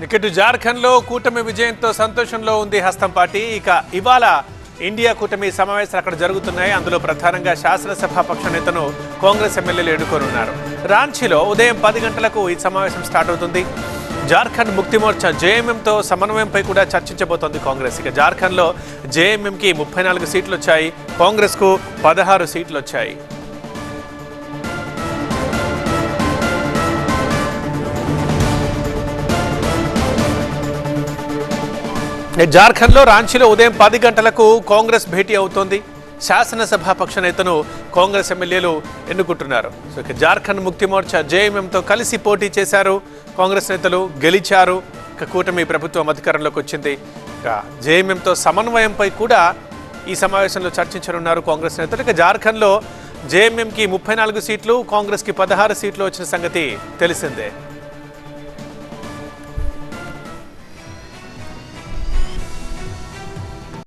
ఇటు జార్ఖండ్లో కూటమి విజయంతో సంతోషంలో ఉంది హస్తం పార్టీ. ఇక ఇవాళ ఇండియా కూటమి సమావేశాలు అక్కడ జరుగుతున్నాయి. అందులో ప్రధానంగా శాసనసభ పక్ష నేతను కాంగ్రెస్ ఎమ్మెల్యేలు ఎన్నుకోనున్నారు. రాంచీలో ఉదయం 10 గంటలకు ఈ సమావేశం స్టార్ట్ అవుతుంది. జార్ఖండ్ ముక్తి మోర్చా జేఎంఎంతో సమన్వయంపై కూడా చర్చించబోతోంది కాంగ్రెస్. ఇక జార్ఖండ్లో జేఎంఎంకి 34 సీట్లు వచ్చాయి, కాంగ్రెస్కు 16 సీట్లు వచ్చాయి. జార్ఖండ్లో రాంచీలో ఉదయం 10 గంటలకు కాంగ్రెస్ భేటీ అవుతోంది. శాసనసభ పక్ష నేతను కాంగ్రెస్ ఎమ్మెల్యేలు ఎన్నుకుంటున్నారు. సో ఇక జార్ఖండ్ ముక్తి మోర్చా జేఎంఎంతో కలిసి పోటీ చేశారు. కాంగ్రెస్ నేతలు గెలిచారు. ఇక కూటమి ప్రభుత్వం అధికారంలోకి వచ్చింది. ఇక జేఎంఎంతో సమన్వయంపై కూడా ఈ సమావేశంలో చర్చించనున్నారు కాంగ్రెస్ నేతలు. ఇక జార్ఖండ్లో జేఎంఎంకి 34 సీట్లు, కాంగ్రెస్కి 16 సీట్లు వచ్చిన సంగతి తెలిసిందే.